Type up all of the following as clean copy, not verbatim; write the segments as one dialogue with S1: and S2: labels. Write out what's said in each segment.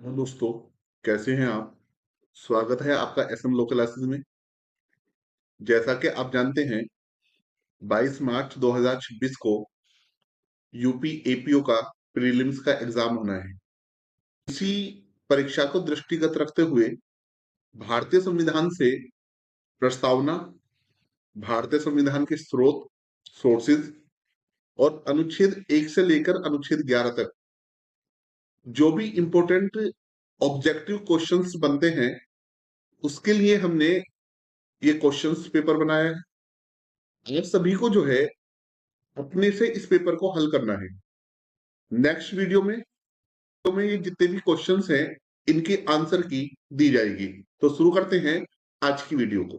S1: हाँ दोस्तों, कैसे हैं आप? स्वागत है आपका एसएम लोकल क्लासेस में। जैसा कि आप जानते हैं, 22 मार्च 2026 को यूपी एपीओ का प्रीलिम्स का एग्जाम होना है। इसी परीक्षा को दृष्टिगत रखते हुए भारतीय संविधान से प्रस्तावना, भारतीय संविधान के स्रोत, सोर्सेज और अनुच्छेद 1 से लेकर अनुच्छेद 11 तक जो भी इंपॉर्टेंट ऑब्जेक्टिव क्वेश्चंस बनते हैं, उसके लिए हमने ये क्वेश्चंस पेपर बनाया है। आप सभी को जो है अपने से इस पेपर को हल करना है। नेक्स्ट वीडियो में ये जितने भी क्वेश्चंस हैं, इनके आंसर की दी जाएगी। तो शुरू करते हैं आज की वीडियो को।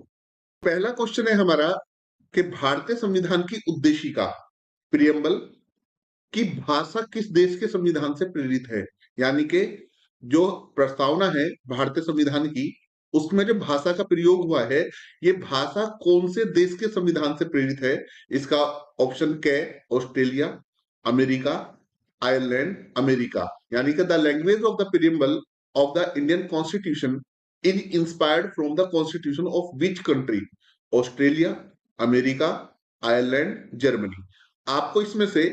S1: पहला क्वेश्चन है हमारा कि भारतीय संविधान की उद्देशिका, प्रियम्बल की भाषा किस देश के संविधान से प्रेरित है। यानी कि जो प्रस्तावना है भारतीय संविधान की, उसमें जो भाषा का प्रयोग हुआ है, ये भाषा कौन से देश के संविधान से प्रेरित है। इसका ऑप्शन के ऑस्ट्रेलिया, अमेरिका, आयरलैंड, अमेरिका। यानी कि the language of the preamble of the Indian constitution is inspired from the constitution of which country. Australia, America, Ireland, Germany. आपको इसमें से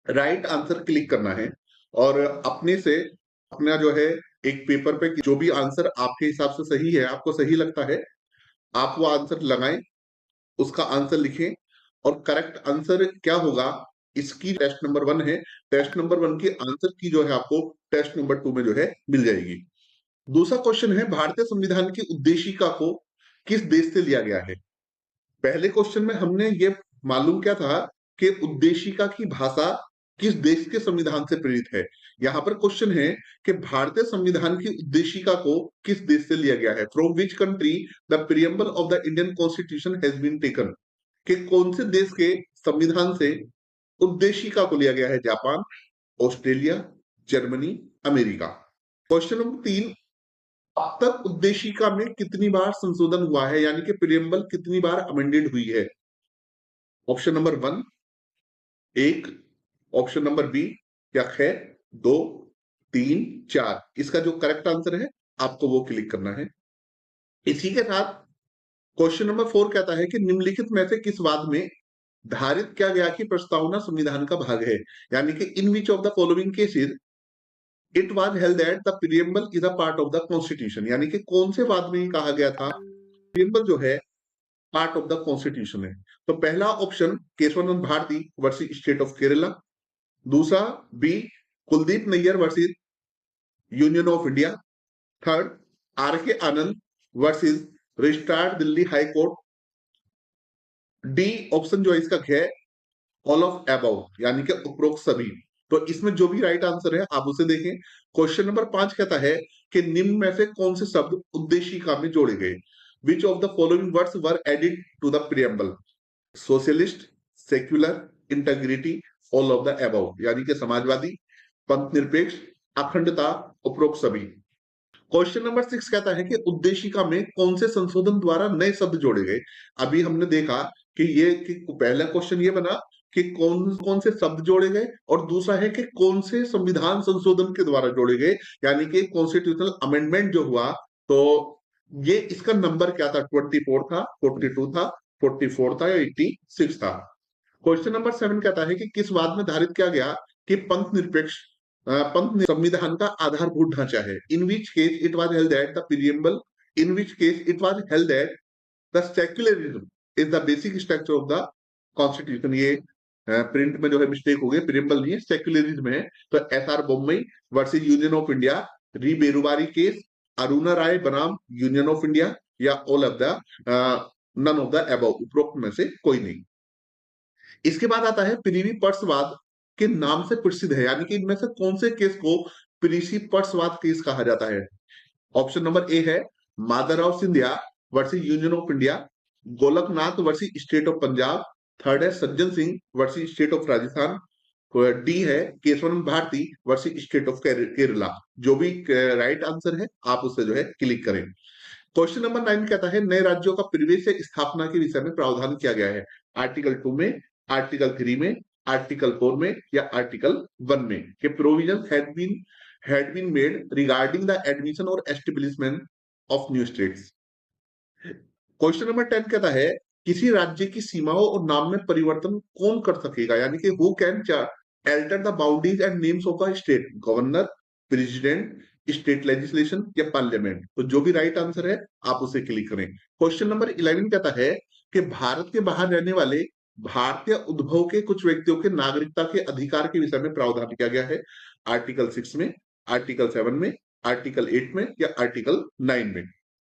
S1: राइट आंसर क्लिक करना है और अपने से अपना जो है एक पेपर पे जो भी आंसर आपके हिसाब से सही है, आपको सही लगता है, आप वो आंसर लगाएं, उसका आंसर लिखें। और करेक्ट आंसर क्या होगा, इसकी टेस्ट नंबर 1 है, टेस्ट नंबर 1 की आंसर की जो है आपको टेस्ट नंबर 2 में जो है मिल जाएगी। दूसरा क्वेश्चन है भारतीय संविधान की उद्देशिका को किस देश से लिया गया है। पहले क्वेश्चन में हमने ये मालूम क्या था कि उद्देशिका की भाषा किस देश के संविधान से प्रेरित है। यहां पर क्वेश्चन है कि भारतीय संविधान की उद्देशिका को किस देश से लिया गया है। From which country the preamble of the Indian constitution has been taken. कि कौन से देश के संविधान से उद्देशिका को लिया गया है। Japan, Australia, Germany, America. Question number 3, अब तक उद्देशिका में कितनी बार संशोधन हुआ है, यानी कि प्रियम्बल कितनी बार अमेंडेड हुई है। Option number 1 1, option number B या ख 2, 3, 4। इसका जो करेक्ट आंसर है आपको वो क्लिक करना है। इसी के साथ क्वेश्चन नंबर 4 कहता है कि निम्नलिखित में से किस वाद में धारित किया गया कि प्रस्तावना संविधान का भाग है। यानी कि in which of the following cases it was held that the preamble is a part of the constitution. यानी कि कौन से वाद में कहा गया था प्रियम्बल जो है पार्ट ऑफ द कॉन्स्टिट्यूशन है। तो पहला option Keshavananda Bharati versus state of Kerala. दूसरा B Kuldip Nayar versus union of India. Third R K Anand versus registrar Delhi high court. D option जो है इसका है ऑल ऑफ अबव, यानी कि उपरोक्त सभी। तो इसमें जो भी राइट आंसर है आप उसे देखें। क्वेश्चन नंबर 5 कहता है कि निम्न में से कौन से शब्द उद्देशिका में जोड़े गए। Which of the following words were added to the preamble. Socialist, secular, integrity, all of the above. यानी कि समाजवादी, पंथ निरपेक्ष, अखंडता, उपरोक्त सभी। क्वेश्चन नंबर 6 कहता है कि उद्देशिका में कौन से संशोधन द्वारा नए शब्द जोड़े गए। अभी हमने देखा कि पहला क्वेश्चन ये बना कि कौन कौन से शब्द जोड़े गए, और दूसरा है कि कौन से संविधान संशोधन के द्वारा जोड़े गए, यानी कि कॉन्स्टिट्यूशनल अमेंडमेंट जो हुआ। तो ये इसका नंबर क्या था, 24 था, 42 था, 44 था या 86 था। क्वेश्चन नंबर 7 कहता है कि किस वाद में धारित किया गया कि पंथ निरपेक्ष पंथ संविधान का आधारभूत ढांचा है। In which case it was held that the preamble, in which case it was held that the secularism is the basic structure of the constitution. ये प्रिंट में जो है मिस्टेक हो गई, प्रियम्बल नहीं है, सेक्युलरिज्म है। तो S R Bommai versus union of India, re Berubari case, Aruna Roy बनाम यूनियन ऑफ इंडिया, या all of the none of the above, उपरोक्त में से कोई नहीं। इसके बाद आता है प्रीवी पर्सवाद के नाम से प्रसिद्ध है। यानी कि इनमें से कौन से केस को प्रीसी पर्सवाद केस कहा जाता है। ऑप्शन नंबर ए है Madhavrao Scindia versus union of India, Golaknath versus state of Punjab. Third है Sajjan Singh versus state of Rajasthan. D है Keshavananda Bharati versus state of Kerala. जो भी राइट आंसर है आप उससे जो है क्लिक करें। क्वेश्चन नंबर 9 कहता है नए राज्यों का प्रवेश से स्थापना के विषय में प्रावधान किया गया है। आर्टिकल 2 में, आर्टिकल 3 में, आर्टिकल 4 में या आर्टिकल 1 में। कि provision had been made regarding the admission or establishment of new states. Question number 10 कहता है किसी राज्य की सीमाओं और नाम में परिवर्तन कौन कर सकेगा, यानी कि who can alter the boundaries and names of a state, governor, president, state legislation या पार्लियामेंट। तो जो भी राइट आंसर है आप उसे क्लिक करें। क्वेश्चन नंबर 11 कहता है कि भारत के बाहर रहने वाले भारतीय उद्भव के कुछ व्यक्तियों के नागरिकता के अधिकार के विषय में प्रावधान किया गया है आर्टिकल 6 में, आर्टिकल 7 में, आर्टिकल 8 में या आर्टिकल 9 में।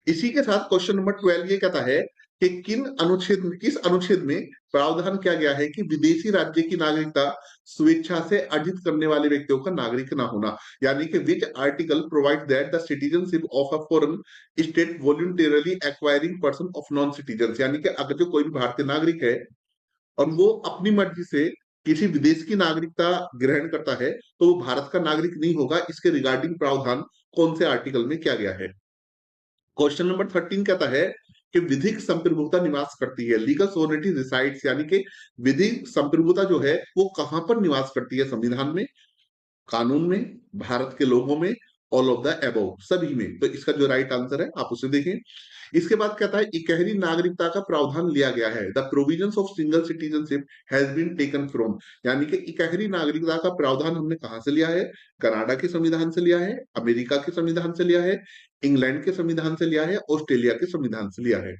S1: इसी के साथ क्वेश्चन नंबर 12 ये कहता है कि किस अनुच्छेद में प्रावधान किया गया है कि विदेशी राज्य की नागरिकता स्वेच्छा से अर्जित करने वाले व्यक्तियों का नागरिक ना होना, यानी कि which article provide that the citizenship of a foreign state voluntarily acquiring person of non citizen, यानी कि अगर जो कोई भी भारतीय नागरिक है और वो अपनी मर्जी से किसी विदेश की नागरिकता ग्रहण करता है तो वो भारत का नागरिक नहीं होगा। इसके रिगार्डिंग प्रावधान कौन से आर्टिकल में किया गया है। क्वेश्चन नंबर 13 कहता है कि विधिक संप्रभुता निवास करती है, लीगल सोवरेनिटी रिसाइड्स, यानी कि विधिक संप्रभुता जो है वो कहां पर निवास करती है, संविधान में, कानून में, भारत के लोगों में, ऑल ऑफ द अबव, सभी में। तो इसका जो राइट आंसर है आप उसे देखें। इसके बाद कहता है इकहरी नागरिकता का प्रावधान लिया गया है, the provisions of single citizenship has been taken from, यानी कि इकहरी नागरिकता का प्रावधान हमने कहां से लिया है, कनाडा के संविधान से लिया है, अमेरिका के संविधान से लिया है, इंग्लैंड के संविधान से लिया है, ऑस्ट्रेलिया के संविधान से लिया है।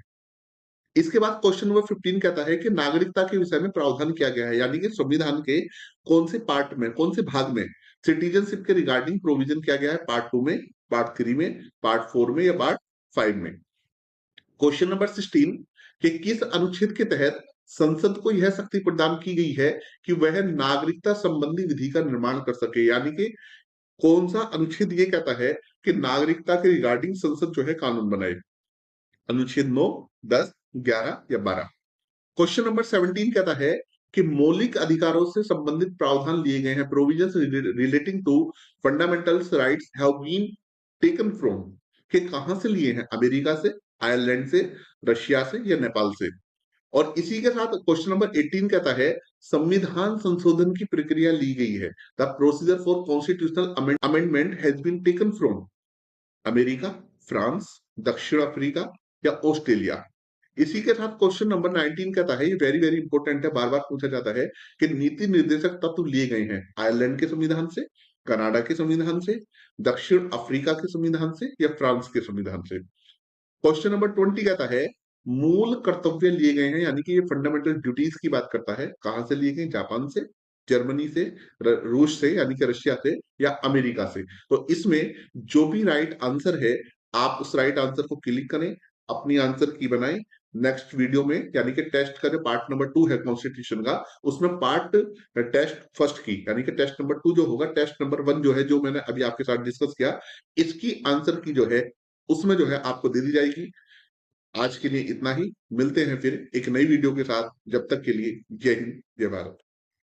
S1: इसके बाद क्वेश्चन नंबर 15 कहता है कि नागरिकता के विषय में प्रावधान किया गया है, यानी कि संविधान के कौन से पार्ट में, कौन से भाग में सिटीजनशिप के रिगार्डिंग प्रोविजन किया गया है, पार्ट 2 में, पार्ट 3 में, पार्ट 4 में या पार्ट 5 में। क्वेश्चन नंबर 16 कि किस अनुच्छेद के तहत संसद को यह शक्ति प्रदान की गई है कि वह नागरिकता संबंधी विधि का निर्माण कर सके, यानी कि कौन सा अनुच्छेद ये कहता है कि नागरिकता के रिगार्डिंग संसद जो है कानून बनाए, अनुच्छेद 9, 10, 11 या 12। क्वेश्चन नंबर 17 कहता है कि मौलिक अधिकारों से संबंधित प्रावधान लिए गए हैं, provisions relating to fundamental rights have been taken from, कि कहां से लिए हैं, अमेरिका से, आयरलैंड से, रशिया से या नेपाल से। और इसी के साथ क्वेश्चन नंबर 18 कहता है संविधान संशोधन की प्रक्रिया ली गई है, the procedure for constitutional amendment has been taken from America, France, दक्षिण अफ्रीका या ऑस्ट्रेलिया। इसी के साथ क्वेश्चन नंबर 19 कहता है, ये वेरी वेरी इंपॉर्टेंट है, बार बार पूछा जाता है कि नीति निर्देशक तत्व लिए गए हैं आयरलैंड के संविधान से, कनाडा के संविधान से, दक्षिण अफ्रीका के संविधान से या फ्रांस के संविधान से। क्वेश्चन नंबर 20 कहता है मूल कर्तव्य लिए गए हैं, यानी कि ये फंडामेंटल ड्यूटीज की बात करता है, कहां से लिए गए, जापान से, जर्मनी से, रूस से यानी कि रशिया से या अमेरिका से। तो इसमें जो भी राइट आंसर है आप उस राइट आंसर को क्लिक करें, अपनी आंसर की बनाएं। नेक्स्ट वीडियो में यानी कि टेस्ट का जो पार्ट नंबर 2 है कॉन्स्टिट्यूशन का, उसमें पार्ट टेस्ट फर्स्ट की यानी कि टेस्ट नंबर 2 जो होगा, टेस्ट नंबर 1 जो है, जो मैंने अभी आपके साथ डिस्कस किया, इसकी आंसर की जो है उसमें जो है आपको दे दी जाएगी। आज के लिए इतना ही, मिलते हैं फिर एक नई वीडियो के साथ, जब तक के लिए जय हिंद, जय भारत।